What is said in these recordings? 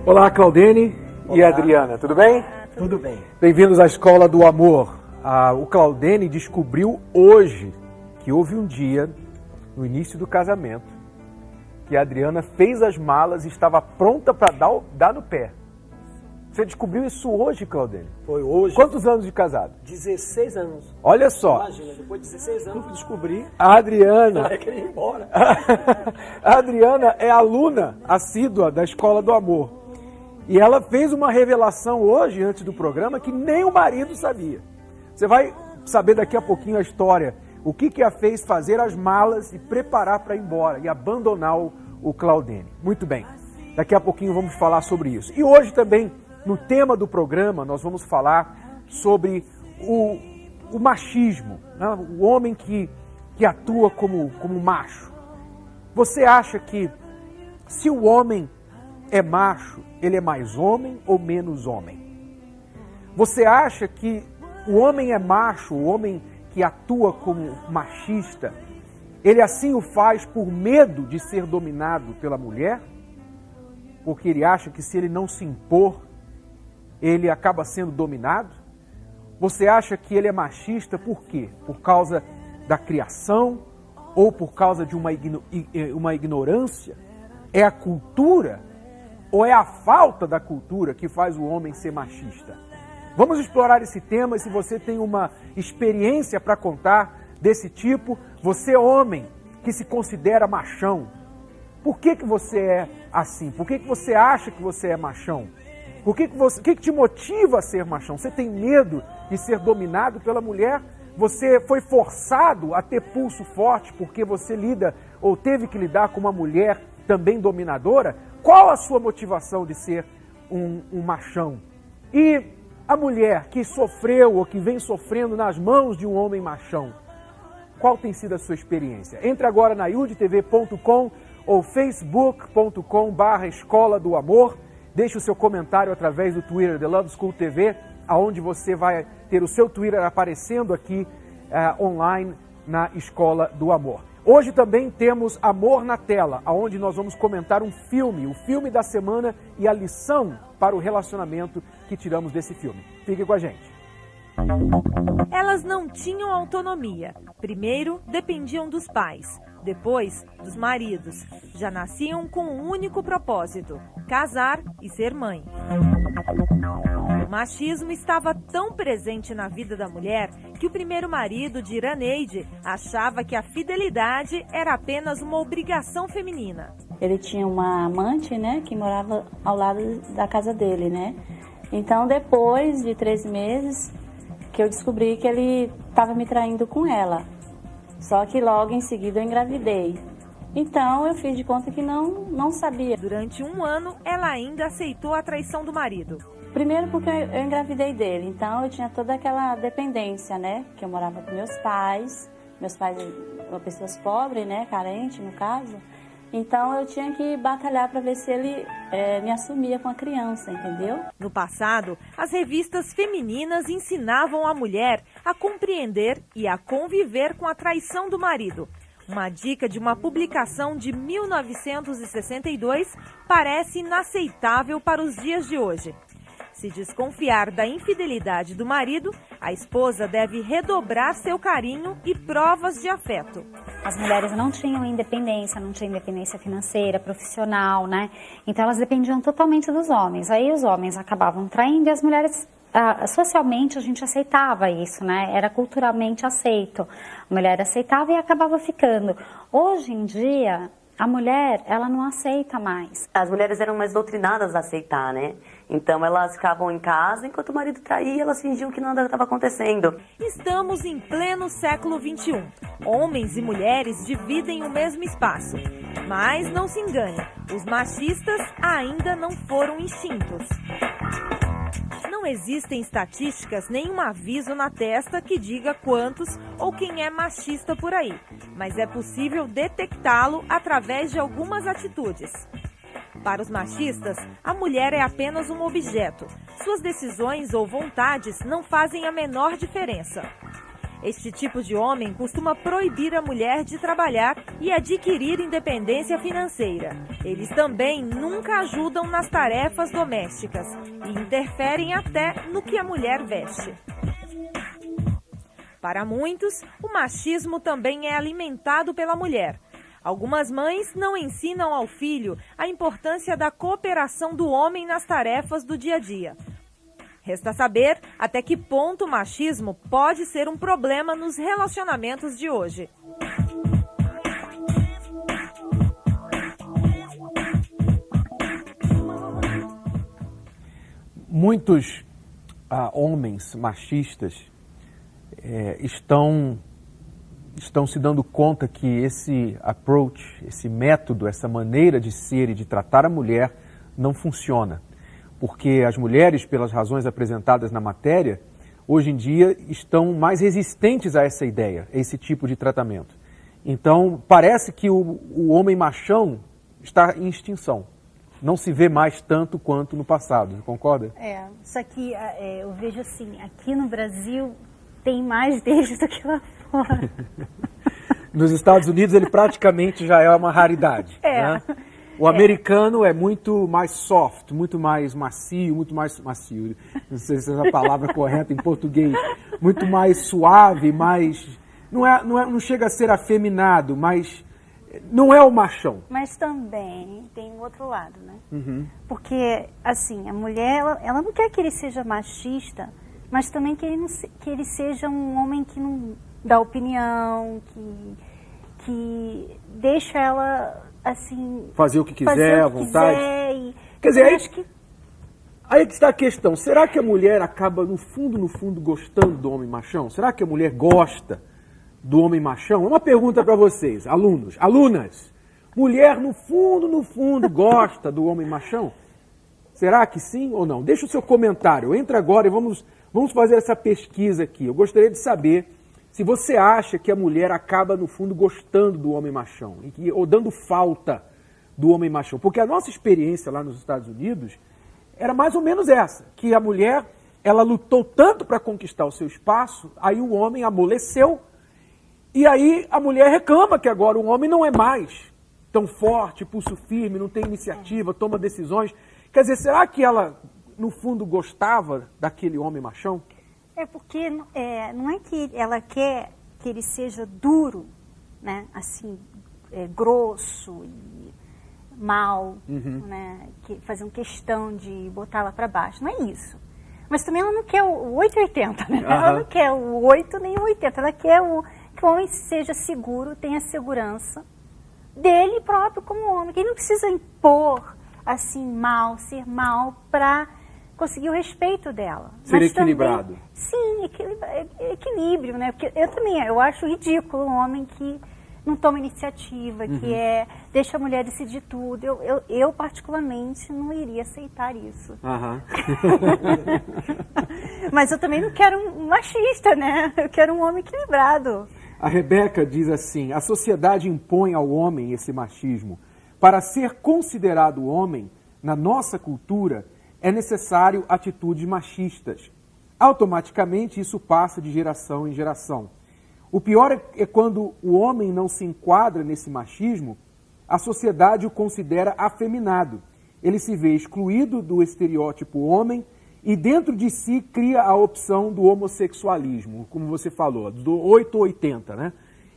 Olá, Claudene e Adriana, tudo bem? Tudo bem. Bem-vindos à Escola do Amor. O Claudene descobriu hoje que houve um dia, no início do casamento, que a Adriana fez as malas e estava pronta para dar no pé. Você descobriu isso hoje, Claudene? Foi hoje. Quantos anos de casado? 16 anos. Olha só. Imagina, depois de 16 anos eu descobri A Adriana... ela queria ir embora. A Adriana é aluna assídua da Escola do Amor. E ela fez uma revelação hoje, antes do programa, que nem o marido sabia. Você vai saber daqui a pouquinho a história. O que a fez fazer as malas e preparar para ir embora e abandonar o Claudene. Muito bem. Daqui a pouquinho vamos falar sobre isso. E hoje também, no tema do programa, nós vamos falar sobre o machismo, né? O homem que atua como macho. Você acha que se o homem é macho, ele é mais homem ou menos homem? Você acha que o homem é macho, o homem que atua como machista, ele assim o faz por medo de ser dominado pela mulher? Porque ele acha que se ele não se impor, ele acaba sendo dominado? Você acha que ele é machista por quê? Por causa da criação ou por causa de uma ignorância? É a cultura ou é a falta da cultura que faz o homem ser machista? Vamos explorar esse tema e se você tem uma experiência para contar desse tipo, você homem que se considera machão, por que você é assim? Por que você acha que você é machão? O que te motiva a ser machão? Você tem medo de ser dominado pela mulher? Você foi forçado a ter pulso forte porque você lida ou teve que lidar com uma mulher também dominadora? Qual a sua motivação de ser um machão? E a mulher que sofreu ou que vem sofrendo nas mãos de um homem machão, qual tem sido a sua experiência? Entre agora na youtube.com ou facebook.com/Escola do Amor. Deixe o seu comentário através do Twitter The Love School TV, aonde você vai ter o seu Twitter aparecendo aqui online na Escola do Amor. Hoje também temos Amor na Tela, aonde nós vamos comentar um filme, o filme da semana e a lição para o relacionamento que tiramos desse filme. Fique com a gente. Elas não tinham autonomia. Primeiro, dependiam dos pais. Depois, dos maridos. Já nasciam com um único propósito: casar e ser mãe. O machismo estava tão presente na vida da mulher que o primeiro marido de Iraneide achava que a fidelidade era apenas uma obrigação feminina. Ele tinha uma amante, né, que morava ao lado da casa dele, né? Então, depois de 3 meses, que eu descobri que ele estava me traindo com ela. Só que logo em seguida eu engravidei. Então eu fiz de conta que não sabia. Durante 1 ano, ela ainda aceitou a traição do marido. Primeiro porque eu engravidei dele, então eu tinha toda aquela dependência, né? Que eu morava com meus pais pessoas pobres, né? Carentes no caso. Então eu tinha que batalhar para ver se ele me assumia com a criança, entendeu? No passado, as revistas femininas ensinavam a mulher a compreender e a conviver com a traição do marido. Uma dica de uma publicação de 1962 parece inaceitável para os dias de hoje. Se desconfiar da infidelidade do marido, a esposa deve redobrar seu carinho e provas de afeto. As mulheres não tinham independência financeira, profissional, né? Então elas dependiam totalmente dos homens. Aí os homens acabavam traindo e as mulheres, socialmente a gente aceitava isso, né? Era culturalmente aceito. A mulher aceitava e acabava ficando. Hoje em dia, a mulher, ela não aceita mais. As mulheres eram mais doutrinadas a aceitar, né? Então elas ficavam em casa, enquanto o marido traía, elas fingiam que nada estava acontecendo. Estamos em pleno século XXI. Homens e mulheres dividem o mesmo espaço. Mas não se engane, os machistas ainda não foram extintos. Não existem estatísticas nem um aviso na testa que diga quantos ou quem é machista por aí, mas é possível detectá-lo através de algumas atitudes. Para os machistas, a mulher é apenas um objeto. Suas decisões ou vontades não fazem a menor diferença. Este tipo de homem costuma proibir a mulher de trabalhar e adquirir independência financeira. Eles também nunca ajudam nas tarefas domésticas e interferem até no que a mulher veste. Para muitos, o machismo também é alimentado pela mulher. Algumas mães não ensinam ao filho a importância da cooperação do homem nas tarefas do dia a dia. Resta saber até que ponto o machismo pode ser um problema nos relacionamentos de hoje. Muitos homens machistas estão se dando conta que esse approach, esse método, essa maneira de ser e de tratar a mulher não funciona. Porque as mulheres, pelas razões apresentadas na matéria, hoje em dia estão mais resistentes a essa ideia, a esse tipo de tratamento. Então, parece que o homem machão está em extinção. Não se vê mais tanto quanto no passado, você concorda? Só que eu vejo assim, aqui no Brasil tem mais deles do que lá fora. Nos Estados Unidos ele praticamente já é uma raridade. Né? O americano é muito mais soft, muito mais macio, não sei se essa palavra é correta em português, muito mais suave, mais... Não chega a ser afeminado, mas não é o machão. Mas também tem o outro lado, né? Uhum. Porque, assim, a mulher, ela não quer que ele seja machista, mas também que ele seja um homem que não dá opinião, que deixa ela... assim, fazer o que quiser, à vontade. Quer dizer, aí que está a questão. Será que a mulher acaba, no fundo, gostando do homem machão? Será que a mulher gosta do homem machão? É uma pergunta para vocês, alunas. Mulher, no fundo, gosta do homem machão? Será que sim ou não? Deixa o seu comentário. Entra agora e vamos fazer essa pesquisa aqui. Eu gostaria de saber se você acha que a mulher acaba, no fundo, gostando do homem machão, ou dando falta do homem machão. Porque a nossa experiência lá nos Estados Unidos era mais ou menos essa, que a mulher, ela lutou tanto para conquistar o seu espaço, aí o homem amoleceu, e aí a mulher reclama que agora o homem não é mais tão forte, pulso firme, não tem iniciativa, toma decisões. Quer dizer, será que ela, no fundo, gostava daquele homem machão? Porque não é que ela quer que ele seja duro, né? Assim, grosso e mal, né? Fazendo questão de botá-la para baixo. Não é isso. Mas também ela não quer o 880, né? Ela não quer o 8 nem o 80. Ela quer que o homem seja seguro, tenha segurança dele próprio como homem. Que ele não precisa impor, assim, ser mal para conseguir o respeito dela. Ser equilibrado. Também, sim, equilíbrio, né? Porque eu acho ridículo um homem que não toma iniciativa, que deixa a mulher decidir tudo. Eu particularmente, não iria aceitar isso. Mas eu também não quero um machista, né? Eu quero um homem equilibrado. A Rebeca diz assim, a sociedade impõe ao homem esse machismo. Para ser considerado homem, na nossa cultura, é necessário atitudes machistas. Automaticamente isso passa de geração em geração. O pior é quando o homem não se enquadra nesse machismo, a sociedade o considera afeminado. Ele se vê excluído do estereótipo homem e dentro de si cria a opção do homossexualismo, como você falou, do 8 ou 80, né?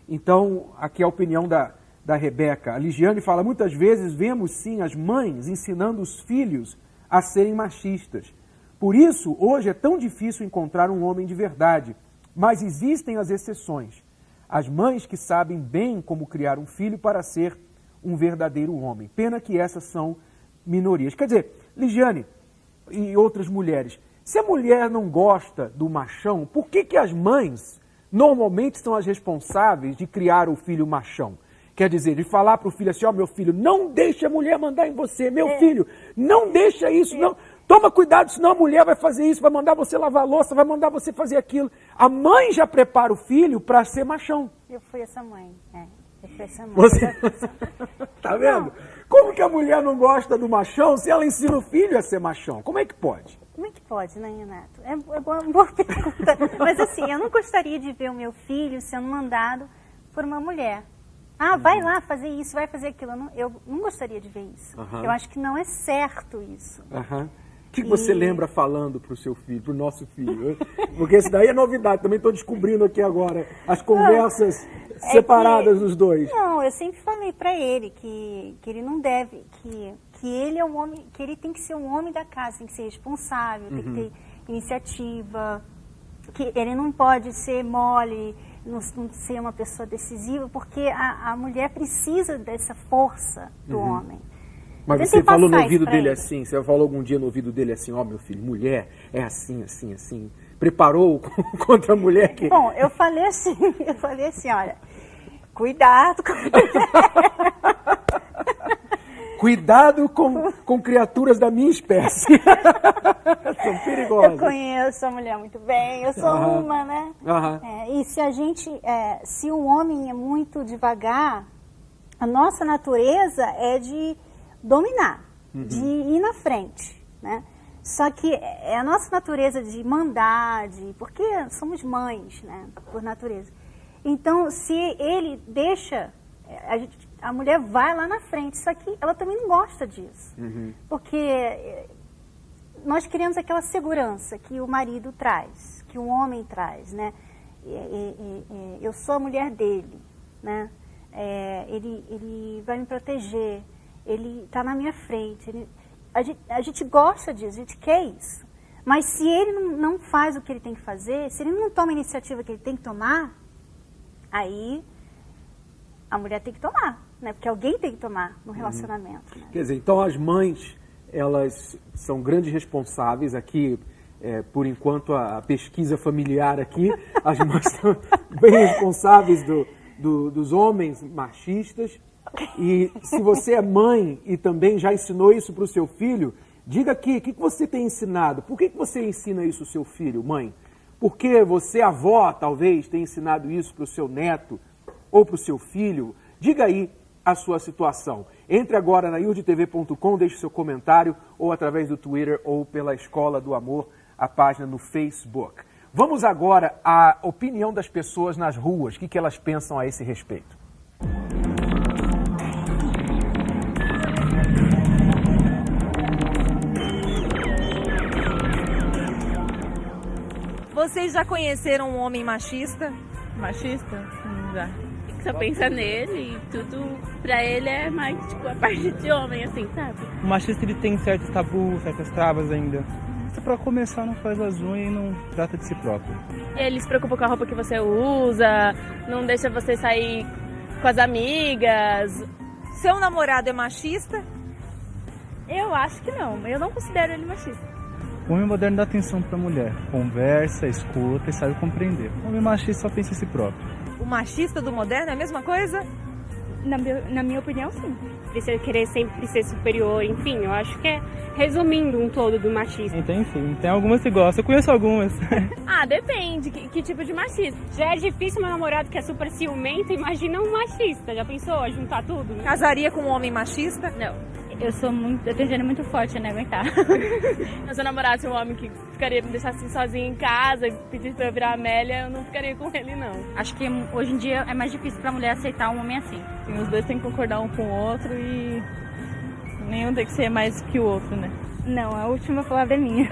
Então, aqui é a opinião da Rebeca. A Ligiane fala, muitas vezes vemos sim as mães ensinando os filhos a serem machistas. Por isso, hoje é tão difícil encontrar um homem de verdade, mas existem as exceções. As mães que sabem bem como criar um filho para ser um verdadeiro homem. Pena que essas são minorias. Quer dizer, Ligiane e outras mulheres, se a mulher não gosta do machão, por que as mães normalmente são as responsáveis de criar o filho machão? Quer dizer, de falar para o filho assim, meu filho, não deixe a mulher mandar em você, meu filho, não deixa isso, não. Toma cuidado, senão a mulher vai fazer isso, vai mandar você lavar a louça, vai mandar você fazer aquilo. A mãe já prepara o filho para ser machão. Eu fui essa mãe, eu fui essa mãe. Você... Tá vendo? Não. Como que a mulher não gosta do machão se ela ensina o filho a ser machão? Como é que pode? Como é que pode, né, Renato? É uma boa pergunta. Mas assim, eu não gostaria de ver o meu filho sendo mandado por uma mulher. Ah, vai lá fazer isso, vai fazer aquilo. Eu não gostaria de ver isso. Eu acho que não é certo isso. O que você lembra falando pro seu filho, pro nosso filho? Porque isso daí é novidade, também estou descobrindo aqui agora as conversas separadas dos dois. Não, eu sempre falei para ele que ele não deve, que ele é um homem, que ele tem que ser um homem da casa, tem que ser responsável, tem que ter iniciativa, que ele não pode ser mole, não ser uma pessoa decisiva, porque a mulher precisa dessa força do homem. Mas você falou no ouvido dele assim, você falou algum dia no ouvido dele assim, ó, meu filho, mulher é assim, assim, assim. Preparou contra a mulher que... Bom, eu falei assim, olha, cuidado com... Cuidado com criaturas da minha espécie. São perigosas. Eu conheço a mulher muito bem, eu sou uma, né? E se a gente, se o homem é muito devagar, a nossa natureza é de dominar, de ir na frente, né? Só que é a nossa natureza de mandar, porque somos mães, né, por natureza. Então, se ele deixa, a mulher vai lá na frente, só que ela também não gosta disso. Porque nós queremos aquela segurança que o marido traz, que o homem traz, né? Eu sou a mulher dele, né? Ele vai me proteger, ele está na minha frente. A gente gosta disso, a gente quer isso. Mas se ele não faz o que ele tem que fazer, se ele não toma a iniciativa que ele tem que tomar, aí a mulher tem que tomar, né? Porque alguém tem que tomar no relacionamento. Né? Quer dizer, então as mães, elas são grandes responsáveis aqui, por enquanto a pesquisa familiar aqui, as mães são bem responsáveis dos homens machistas. E se você é mãe e também já ensinou isso para o seu filho, diga aqui, o que você tem ensinado? Por que você ensina isso ao seu filho, mãe? Porque você, avó, talvez, tenha ensinado isso para o seu neto ou para o seu filho? Diga aí a sua situação. Entre agora na iurdtv.com, deixe seu comentário, ou através do Twitter, ou pela Escola do Amor, a página no Facebook. Vamos agora à opinião das pessoas nas ruas. O que elas pensam a esse respeito? Vocês já conheceram um homem machista? Machista? Já. Só pensa nele e tudo pra ele é mais, tipo, a parte de homem, assim, sabe? O machista, ele tem certos tabus, certas travas ainda. Se pra começar, não faz as unhas e não trata de si próprio. Ele se preocupa com a roupa que você usa, não deixa você sair com as amigas. Seu namorado é machista? Eu acho que não, eu não considero ele machista. O homem moderno dá atenção pra mulher, conversa, escuta e sabe compreender. O homem machista só pensa em si próprio. O machista do moderno é a mesma coisa? Na minha opinião, sim. Precisa querer sempre ser superior, enfim, eu acho que é resumindo um todo do machismo. Então, enfim, tem algumas que gostam, eu conheço algumas. Ah, depende, que tipo de machista. Já é difícil meu namorado que é super ciumento, imagina um machista, já pensou juntar tudo? Casaria com um homem machista? Não. Eu tenho gênio muito forte, né, aguentar. Se eu namorasse um homem que ficaria me deixar assim sozinha em casa, pedisse pra eu virar Amélia, eu não ficaria com ele, não. Acho que hoje em dia é mais difícil pra mulher aceitar um homem assim. Sim, os dois têm que concordar um com o outro e nenhum tem que ser mais que o outro, né? Não, a última palavra é minha.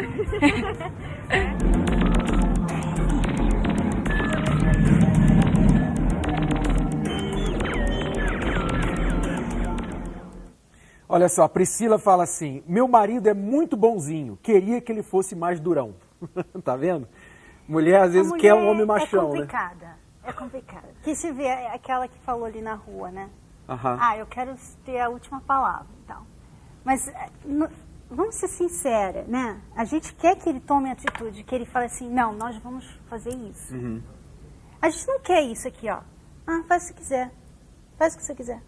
Olha só, a Priscila fala assim, meu marido é muito bonzinho, queria que ele fosse mais durão. Tá vendo? Mulher às vezes quer um homem machão, né? É complicada. Que se vê aquela que falou ali na rua, né? Aham. Ah, eu quero ter a última palavra e tal. Mas vamos ser sinceros, né? A gente quer que ele tome atitude, que ele fale assim, não, nós vamos fazer isso. A gente não quer isso aqui, ó. Ah, faz o que você quiser. Faz o que você quiser.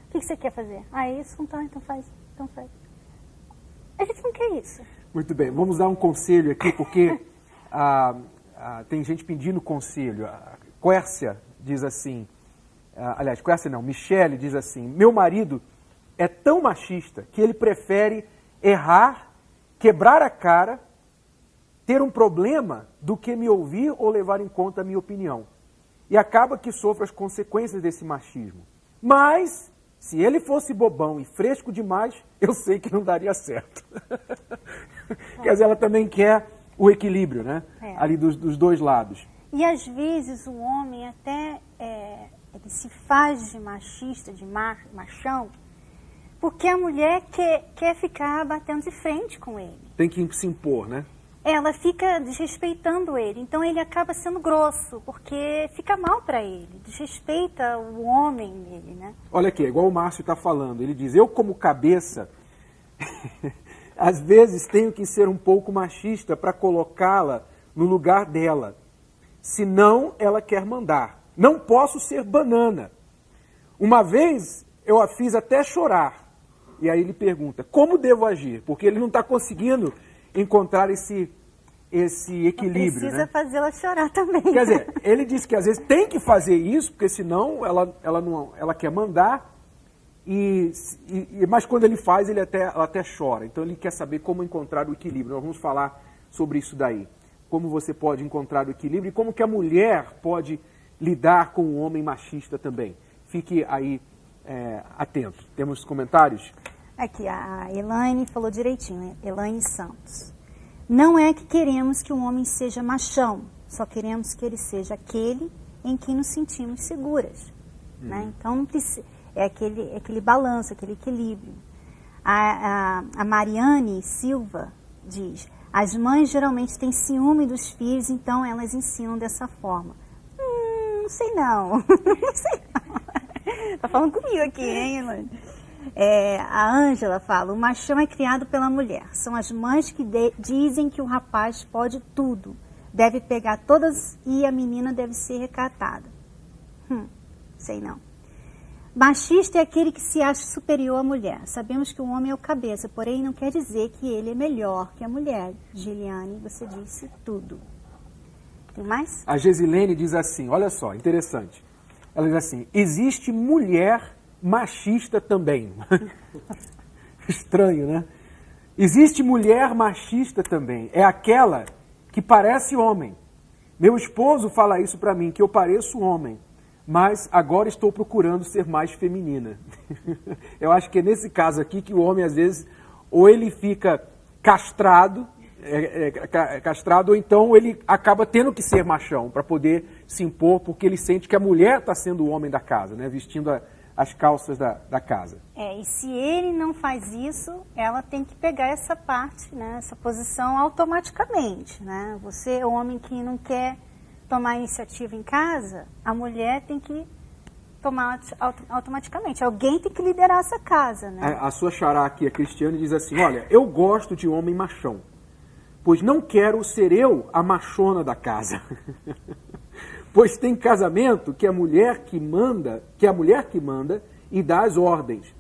O que você quer fazer? Ah, é isso? Então faz. Então faz. A gente não quer isso. Muito bem, vamos dar um conselho aqui, porque tem gente pedindo conselho. A Quércia diz assim, aliás, Quércia não, Michele diz assim, meu marido é tão machista que ele prefere errar, quebrar a cara ter um problema do que me ouvir ou levar em conta a minha opinião. E acaba que sofre as consequências desse machismo. Mas, se ele fosse bobão e fresco demais, eu sei que não daria certo. Quer dizer, ela também quer o equilíbrio, né? Ali dos dois lados. E às vezes o homem até ele se faz de machista, de machão, porque a mulher quer ficar batendo de frente com ele. Tem que se impor, né? Ela fica desrespeitando ele, então ele acaba sendo grosso, porque fica mal para ele, desrespeita o homem dele, né? Olha aqui, igual o Márcio está falando, ele diz, eu como cabeça, às vezes tenho que ser um pouco machista para colocá-la no lugar dela, senão ela quer mandar. Não posso ser banana. Uma vez eu a fiz até chorar, e aí ele pergunta, como devo agir? Porque ele não está conseguindo encontrar esse equilíbrio. Precisa fazê-la chorar também. Quer dizer, ele disse que às vezes tem que fazer isso, porque senão ela quer mandar, mas quando ele faz, ela até chora. Então ele quer saber como encontrar o equilíbrio. Nós vamos falar sobre isso daí. Como você pode encontrar o equilíbrio e como que a mulher pode lidar com o homem machista também. Fique aí atento. Temos comentários? Aqui, a Elaine falou direitinho, né? Elaine Santos. Não é que queremos que o homem seja machão, só queremos que ele seja aquele em quem nos sentimos seguras. Né? Então, não precisa, aquele balanço, aquele equilíbrio. A Mariane Silva diz, as mães geralmente têm ciúme dos filhos, então elas ensinam dessa forma. Não sei não, não sei não. Tá falando comigo aqui, hein, Elaine? A Ângela fala, o machão é criado pela mulher. São as mães que dizem que o rapaz pode tudo. Deve pegar todas e a menina deve ser recatada. Sei não. Machista é aquele que se acha superior à mulher. Sabemos que o homem é o cabeça, porém não quer dizer que ele é melhor que a mulher. Giliane, você disse tudo. Tem mais? A Gesilene diz assim, olha só, interessante. Ela diz assim, existe mulher machista também. Estranho, né? Existe mulher machista também. É aquela que parece homem. Meu esposo fala isso pra mim, que eu pareço homem. Mas agora estou procurando ser mais feminina. Eu acho que é nesse caso aqui que o homem, às vezes, ou ele fica castrado, ou então ele acaba tendo que ser machão para poder se impor, porque ele sente que a mulher está sendo o homem da casa, né? Vestindo as calças da casa. E se ele não faz isso, ela tem que pegar essa parte, né, essa posição automaticamente, né? Você, o homem que não quer tomar iniciativa em casa, a mulher tem que tomar automaticamente. Alguém tem que liderar essa casa, né? A sua xará aqui, a Cristiane, diz assim, olha, eu gosto de homem machão, pois não quero ser eu a machona da casa. Pois tem casamento que é a mulher que manda e dá as ordens.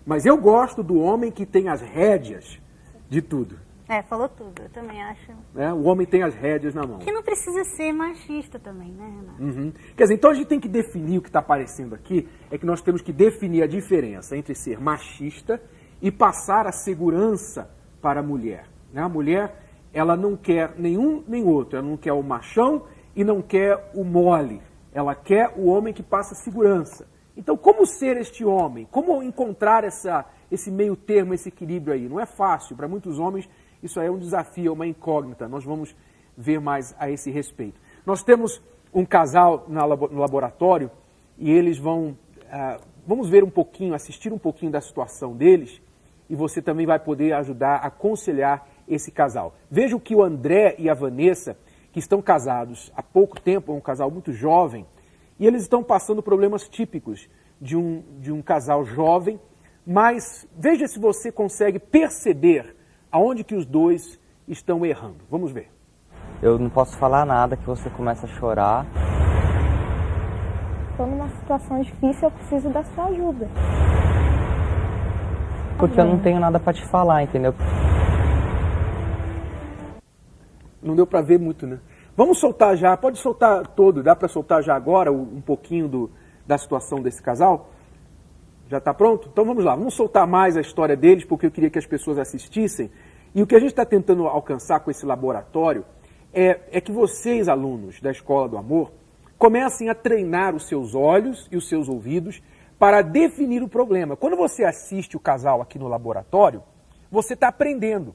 Mas eu gosto do homem que tem as rédeas de tudo. Falou tudo, eu também acho. O homem tem as rédeas na mão. Que não precisa ser machista também, né, Renato? Quer dizer, então a gente tem que definir o que está aparecendo aqui, é que nós temos que definir a diferença entre ser machista e passar a segurança para a mulher. A mulher, ela não quer nenhum nem outro, ela não quer o machão e não quer o mole, ela quer o homem que passa segurança. Então, como ser este homem? Como encontrar esse meio termo, esse equilíbrio aí? Não é fácil, para muitos homens isso aí é um desafio, é uma incógnita, nós vamos ver mais a esse respeito. Nós temos um casal no laboratório e eles vamos ver um pouquinho, assistir um pouquinho da situação deles e você também vai poder ajudar a aconselhar esse casal. Veja o que o André e a Vanessa, que estão casados há pouco tempo, é um casal muito jovem, e eles estão passando problemas típicos de um casal jovem, mas veja se você consegue perceber aonde que os dois estão errando. Vamos ver. Eu não posso falar nada que você começa a chorar. Estou numa situação difícil, eu preciso da sua ajuda. Porque eu não tenho nada para te falar, entendeu? Não deu para ver muito, né? Vamos soltar já, pode soltar todo, dá para soltar já agora um pouquinho da situação desse casal? Já está pronto? Então vamos lá, vamos soltar mais a história deles, porque eu queria que as pessoas assistissem E o que a gente está tentando alcançar com esse laboratório é que vocês, alunos da Escola do Amor, comecem a treinar os seus olhos e os seus ouvidos para definir o problema. Quando você assiste o casal aqui no laboratório, você está aprendendo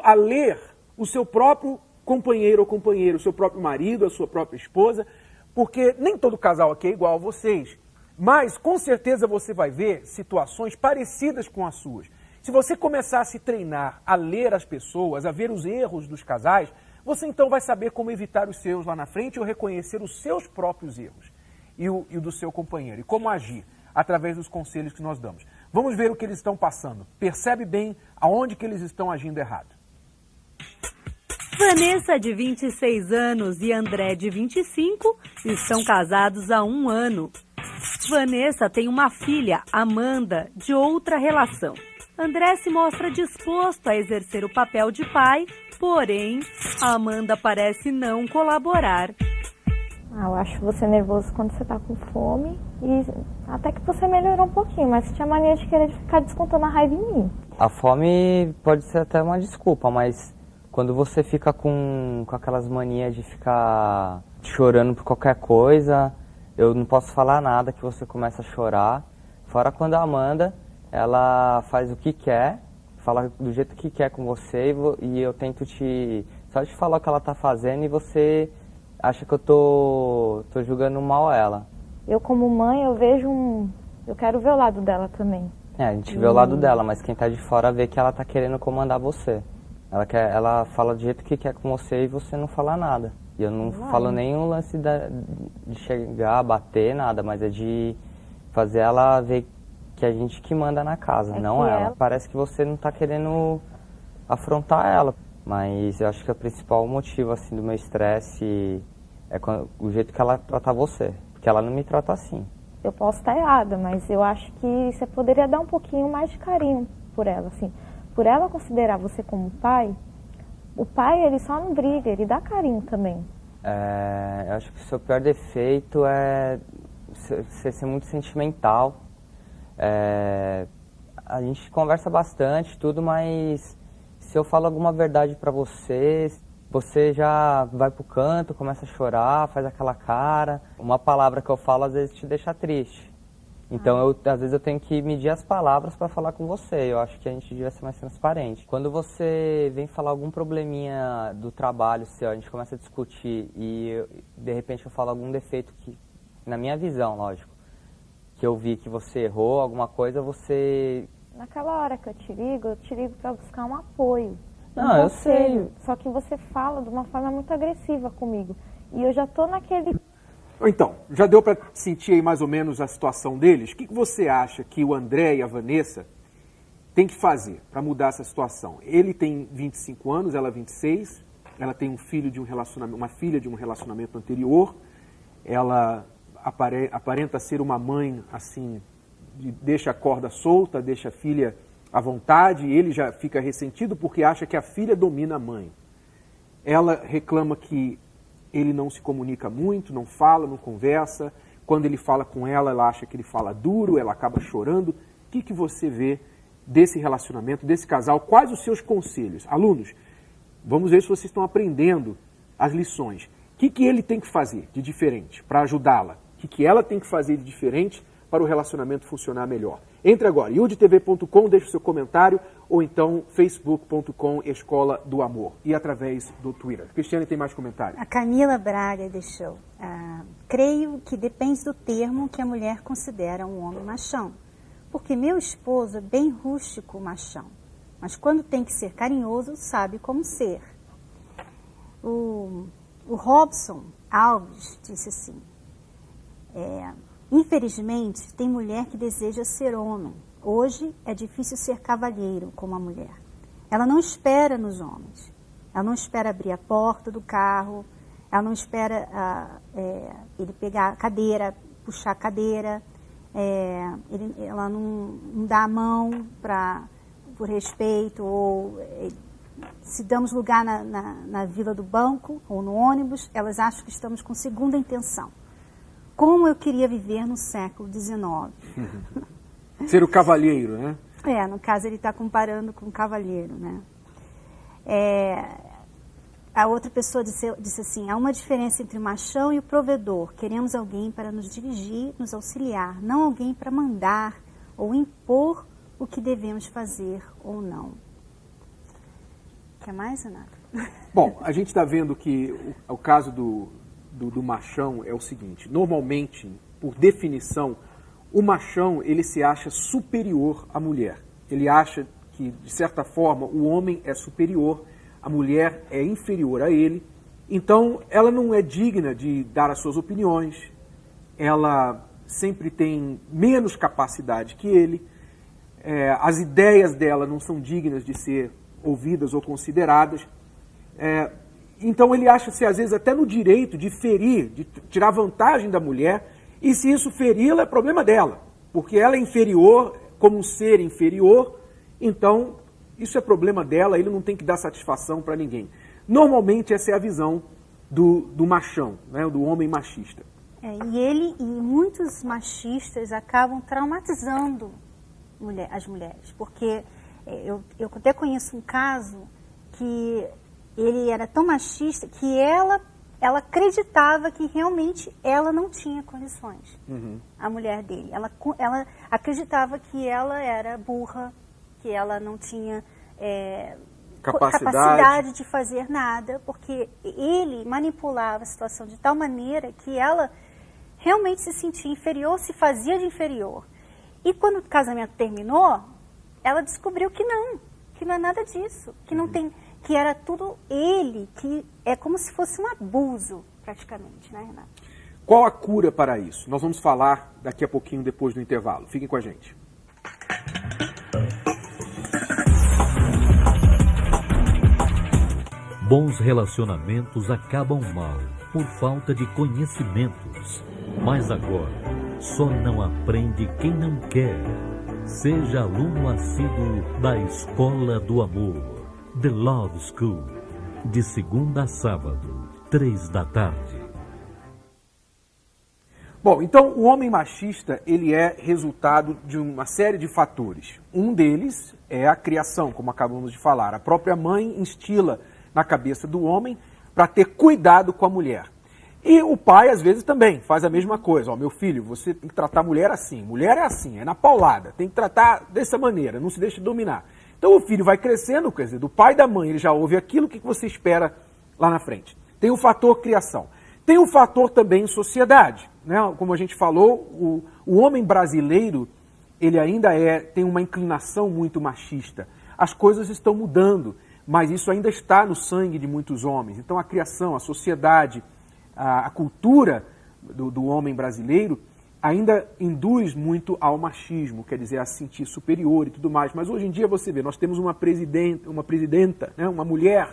a ler o seu próprio companheiro ou companheira, o seu próprio marido, a sua própria esposa, porque nem todo casal aqui é igual a vocês, mas com certeza você vai ver situações parecidas com as suas. Se você começar a se treinar a ler as pessoas, a ver os erros dos casais, você então vai saber como evitar os seus lá na frente ou reconhecer os seus próprios erros e o do seu companheiro, e como agir através dos conselhos que nós damos. Vamos ver o que eles estão passando. Percebe bem aonde que eles estão agindo errado. Vanessa, de 26 anos, e André, de 25, estão casados há 1 ano. Vanessa tem uma filha, Amanda, de outra relação. André se mostra disposto a exercer o papel de pai, porém, a Amanda parece não colaborar. Eu acho você nervoso quando você tá com fome e até que você melhorou um pouquinho, mas você tinha mania de querer ficar descontando a raiva em mim. A fome pode ser até uma desculpa, mas quando você fica com aquelas manias de ficar chorando por qualquer coisa, eu não posso falar nada que você começa a chorar. Fora quando a Amanda, ela faz o que quer, fala do jeito que quer com você e eu tento só te falar o que ela tá fazendo e você acha que eu tô julgando mal ela. Eu como mãe, eu quero ver o lado dela também. A gente vê o lado dela, mas quem tá de fora vê que ela tá querendo comandar você. Ela fala do jeito que quer com você e você não fala nada. E eu não falo nem o lance de chegar, bater, nada, mas é de fazer ela ver que a gente que manda na casa, não ela. Parece que você não tá querendo afrontar ela. Mas eu acho que o principal motivo assim, do meu estresse é o jeito que ela trata você. Porque ela não me trata assim. Eu posso estar errada, mas eu acho que você poderia dar um pouquinho mais de carinho por ela, assim. Por ela considerar você como pai, o pai ele só não briga, ele dá carinho também. Eu acho que o seu pior defeito é você ser muito sentimental. A gente conversa bastante, tudo, mas se eu falo alguma verdade pra você, você já vai pro canto, começa a chorar, faz aquela cara. Uma palavra que eu falo às vezes te deixa triste. Então, às vezes eu tenho que medir as palavras para falar com você. Eu acho que a gente devia ser mais transparente. Quando você vem falar algum probleminha do trabalho seu, a gente começa a discutir e de repente eu falo algum defeito que, na minha visão, lógico, que eu vi que você errou alguma coisa, você... Naquela hora que eu te ligo para buscar um apoio. Não, eu sei. Só que você fala de uma forma muito agressiva comigo. E eu já tô naquele... Então, já deu para sentir aí mais ou menos a situação deles? O que você acha que o André e a Vanessa têm que fazer para mudar essa situação? Ele tem 25 anos, ela 26, ela tem uma filha de um relacionamento anterior, ela aparenta ser uma mãe, assim, deixa a corda solta, deixa a filha à vontade, e ele já fica ressentido porque acha que a filha domina a mãe. Ela reclama que ele não se comunica muito, não fala, não conversa. Quando ele fala com ela, ela acha que ele fala duro, ela acaba chorando. O que você vê desse relacionamento, desse casal? Quais os seus conselhos? Alunos, vamos ver se vocês estão aprendendo as lições. O que ele tem que fazer de diferente para ajudá-la? O que ela tem que fazer de diferente para o relacionamento funcionar melhor? Entre agora, iudtv.com, deixe o seu comentário, ou então facebook.com Escola do Amor, e através do Twitter. Cristiane, tem mais comentários? A Camila Braga deixou. Creio que depende do termo que a mulher considera um homem machão. Porque meu esposo é bem rústico machão, mas quando tem que ser carinhoso, sabe como ser. O Robson Alves disse assim, infelizmente, tem mulher que deseja ser homem. Hoje é difícil ser cavalheiro como a mulher. Ela não espera nos homens. Ela não espera abrir a porta do carro. Ela não espera ele pegar a cadeira, puxar a cadeira. Ela não dá a mão por respeito. Ou se damos lugar na fila do banco ou no ônibus, elas acham que estamos com segunda intenção. Como eu queria viver no século XIX. Ser o cavalheiro, né? No caso ele está comparando com o cavalheiro, né? A outra pessoa disse assim, há uma diferença entre o machão e o provedor. Queremos alguém para nos dirigir, nos auxiliar, não alguém para mandar ou impor o que devemos fazer ou não. Quer mais, Renato? Bom, a gente está vendo que o caso do machão é o seguinte. Normalmente, por definição, o machão ele se acha superior à mulher. Ele acha que, de certa forma, o homem é superior, a mulher é inferior a ele. Então, ela não é digna de dar as suas opiniões, ela sempre tem menos capacidade que ele, as ideias dela não são dignas de ser ouvidas ou consideradas. Então, ele acha-se, às vezes, até no direito de ferir, de tirar vantagem da mulher, e se isso feri-la, é problema dela, porque ela é inferior, como um ser inferior, então isso é problema dela, ele não tem que dar satisfação para ninguém. Normalmente essa é a visão do machão, né, do homem machista. E muitos machistas acabam traumatizando as mulheres, porque eu até conheço um caso que ele era tão machista que ela acreditava que realmente ela não tinha condições, a mulher dele. Ela acreditava que ela era burra, que ela não tinha capacidade de fazer nada, porque ele manipulava a situação de tal maneira que ela realmente se sentia inferior, se fazia de inferior. E quando o casamento terminou, ela descobriu que não é nada disso, que não tem, que era tudo ele, que é como se fosse um abuso, praticamente, né, Renato? Qual a cura para isso? Nós vamos falar daqui a pouquinho, depois do intervalo. Fiquem com a gente. Bons relacionamentos acabam mal por falta de conhecimentos. Mas agora, só não aprende quem não quer. Seja aluno assíduo da Escola do Amor. The Love School, de segunda a sábado, 15h. Bom, então o homem machista, ele é resultado de uma série de fatores. Um deles é a criação, como acabamos de falar. A própria mãe instila na cabeça do homem para ter cuidado com a mulher. E o pai, às vezes, também faz a mesma coisa. Ó, meu filho, você tem que tratar a mulher assim. Mulher é assim, é na paulada. Tem que tratar dessa maneira, não se deixe dominar. Então o filho vai crescendo, quer dizer, do pai e da mãe, ele já ouve aquilo, o que você espera lá na frente? Tem o fator criação. Tem o fator também sociedade, né? Como a gente falou, o homem brasileiro, ele ainda tem uma inclinação muito machista. As coisas estão mudando, mas isso ainda está no sangue de muitos homens. Então a criação, a sociedade, a cultura do homem brasileiro ainda induz muito ao machismo, quer dizer, a se sentir superior e tudo mais. Mas hoje em dia você vê, nós temos uma presidenta, né, uma mulher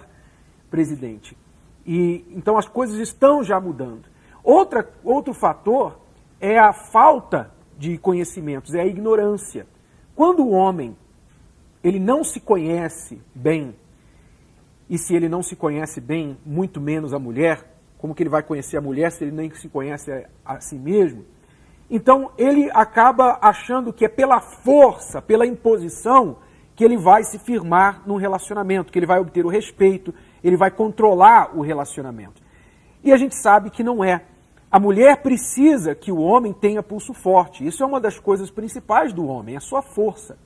presidente. E então as coisas estão já mudando. Outro fator é a falta de conhecimentos, é a ignorância. Quando o homem ele não se conhece bem, e se ele não se conhece bem, muito menos a mulher, como que ele vai conhecer a mulher se ele nem se conhece a si mesmo? Então, ele acaba achando que é pela força, pela imposição, que ele vai se firmar num relacionamento, que ele vai obter o respeito, ele vai controlar o relacionamento. E a gente sabe que não é. A mulher precisa que o homem tenha pulso forte. Isso é uma das coisas principais do homem, a sua força.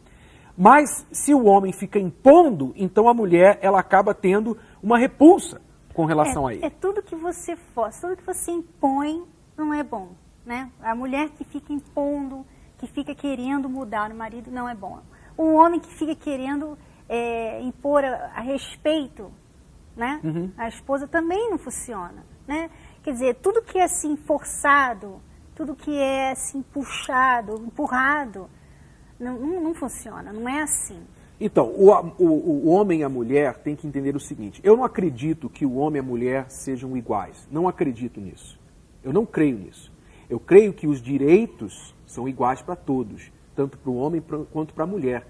Mas, se o homem fica impondo, então a mulher ela acaba tendo uma repulsa com relação a ele. Tudo que você força, tudo que você impõe não é bom. Né? A mulher que fica impondo, que fica querendo mudar o marido, não é bom. O homem que fica querendo impor a respeito, né? A esposa também não funciona. Né? Quer dizer, tudo que é assim forçado, tudo que é assim puxado, empurrado, não funciona, não é assim. Então, o homem e a mulher têm que entender o seguinte, eu não acredito que o homem e a mulher sejam iguais, não acredito nisso, eu não creio nisso. Eu creio que os direitos são iguais para todos, tanto para o homem quanto para a mulher.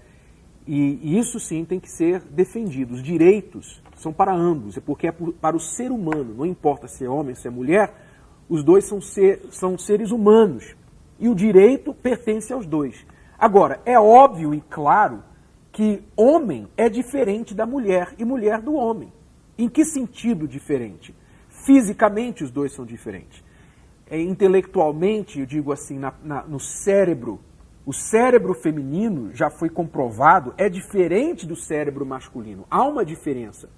E isso sim tem que ser defendido. Os direitos são para ambos, porque é para o ser humano, não importa se é homem, se é mulher, os dois são seres humanos. E o direito pertence aos dois. Agora, é óbvio e claro que homem é diferente da mulher e mulher do homem. Em que sentido diferente? Fisicamente os dois são diferentes. Intelectualmente, eu digo assim, no cérebro, o cérebro feminino, já foi comprovado, é diferente do cérebro masculino. Há uma diferença.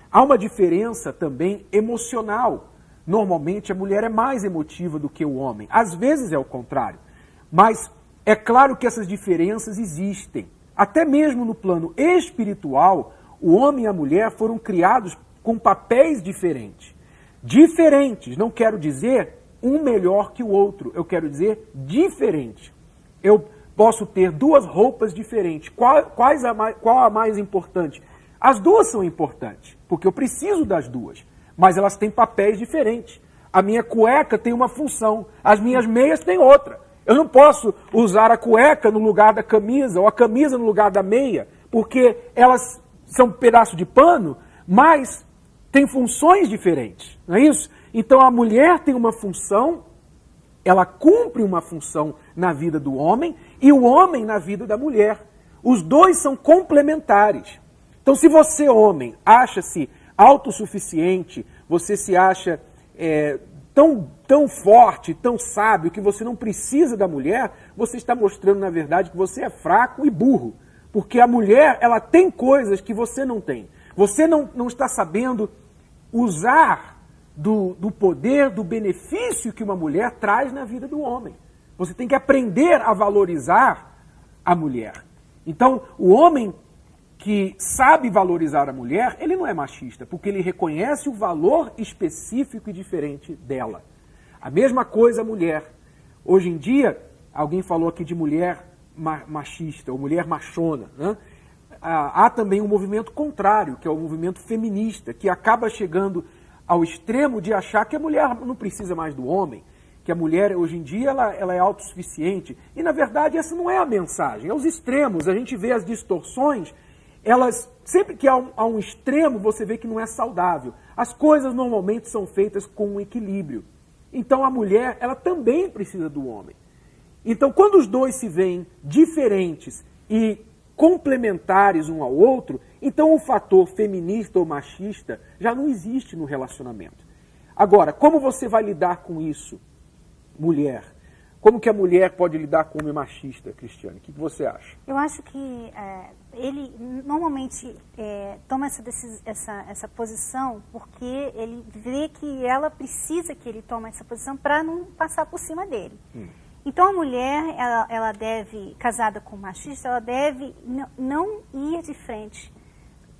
Há uma diferença também emocional. Normalmente a mulher é mais emotiva do que o homem. Às vezes é o contrário. Mas é claro que essas diferenças existem. Até mesmo no plano espiritual, o homem e a mulher foram criados com papéis diferentes. Diferentes, não quero dizer um melhor que o outro, eu quero dizer diferente. Eu posso ter duas roupas diferentes. Qual a mais importante? As duas são importantes, porque eu preciso das duas, mas elas têm papéis diferentes. A minha cueca tem uma função, as minhas meias têm outra. Eu não posso usar a cueca no lugar da camisa, ou a camisa no lugar da meia, porque elas são um pedaço de pano, mas têm funções diferentes, não é isso? Então a mulher tem uma função, ela cumpre uma função na vida do homem e o homem na vida da mulher. Os dois são complementares. Então se você, homem, acha-se autossuficiente, você se acha tão forte, tão sábio, que você não precisa da mulher, você está mostrando, na verdade, que você é fraco e burro. Porque a mulher, ela tem coisas que você não tem. Você não está sabendo usar do poder, do benefício que uma mulher traz na vida do homem. Você tem que aprender a valorizar a mulher. Então, o homem que sabe valorizar a mulher, ele não é machista, porque ele reconhece o valor específico e diferente dela. A mesma coisa a mulher. Hoje em dia, alguém falou aqui de mulher machista ou mulher machona, né? Há também um movimento contrário, que é o movimento feminista, que acaba chegando ao extremo de achar que a mulher não precisa mais do homem, que a mulher, hoje em dia, ela é autossuficiente. E, na verdade, essa não é a mensagem. É os extremos, a gente vê as distorções, sempre que há um extremo, você vê que não é saudável. As coisas, normalmente, são feitas com um equilíbrio. Então, a mulher, ela também precisa do homem. Então, quando os dois se veem diferentes e complementares um ao outro, então o fator feminista ou machista já não existe no relacionamento. Agora, como você vai lidar com isso, mulher? Como que a mulher pode lidar com o homem machista, Cristiane? O que você acha? Eu acho que ele normalmente toma essa posição porque ele vê que ela precisa que ele tome essa posição para não passar por cima dele. Então a mulher, ela deve, casada com um machista, ela deve não ir de frente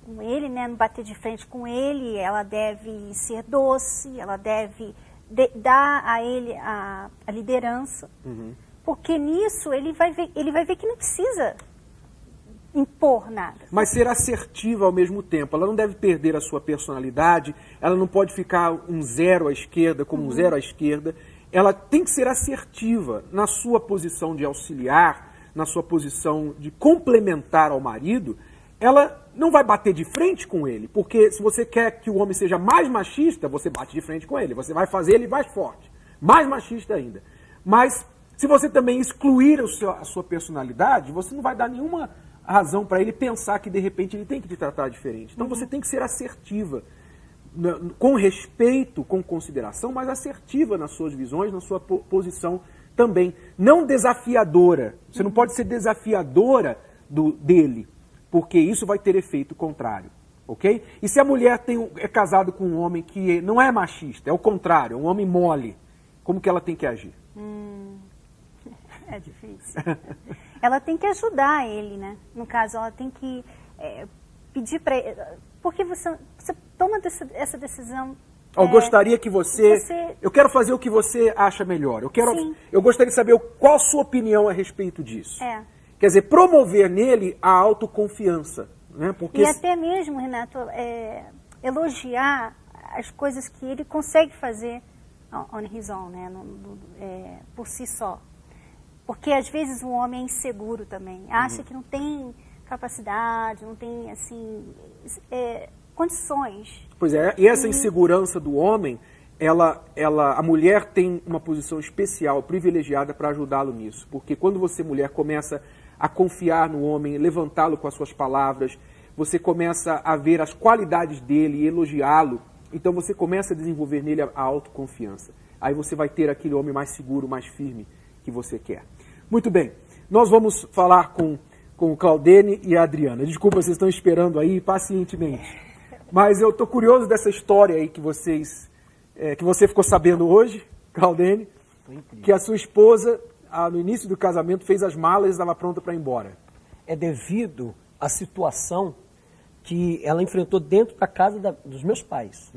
com ele, né, não bater de frente com ele, ela deve ser doce, ela deve dar a ele a liderança, porque nisso ele vai ver que não precisa impor nada. Mas ser assertiva ao mesmo tempo, ela não deve perder a sua personalidade, ela não pode ficar um zero à esquerda como um zero à esquerda, ela tem que ser assertiva na sua posição de auxiliar, na sua posição de complementar ao marido. Ela não vai bater de frente com ele, porque se você quer que o homem seja mais machista, você bate de frente com ele, você vai fazer ele mais forte, mais machista ainda. Mas se você também excluir a sua personalidade, você não vai dar nenhuma razão para ele pensar que de repente ele tem que te tratar diferente. Então você tem que ser assertiva, com respeito, com consideração, mas assertiva nas suas visões, na sua posição também. Não desafiadora. Você não pode ser desafiadora dele, porque isso vai ter efeito contrário. Ok? E se a mulher é casada com um homem que não é machista, é o contrário, é um homem mole, como que ela tem que agir? É difícil. Ela tem que ajudar ele, né? No caso, ela tem que pedir para ele. Porque você toma essa decisão. Eu gostaria que eu quero fazer o que você acha melhor. Eu gostaria de saber qual a sua opinião a respeito disso. Quer dizer, promover nele a autoconfiança. Né? Porque... E até mesmo, Renato, elogiar as coisas que ele consegue fazer on his own, né? Por si só. Porque às vezes o homem é inseguro também. Acha que não tem capacidade, não tem, assim, condições. Pois é, e essa insegurança do homem, a mulher tem uma posição especial, privilegiada para ajudá-lo nisso. Porque quando você, mulher, começa a confiar no homem, levantá-lo com as suas palavras, você começa a ver as qualidades dele e elogiá-lo, então você começa a desenvolver nele a autoconfiança. Aí você vai ter aquele homem mais seguro, mais firme que você quer. Muito bem, nós vamos falar com o Claudene e a Adriana. Desculpa, vocês estão esperando aí pacientemente. Mas eu estou curioso dessa história aí que você ficou sabendo hoje, Claudene, que a sua esposa, no início do casamento, fez as malas e estava pronta para ir embora. É devido à situação que ela enfrentou dentro da casa dos meus pais.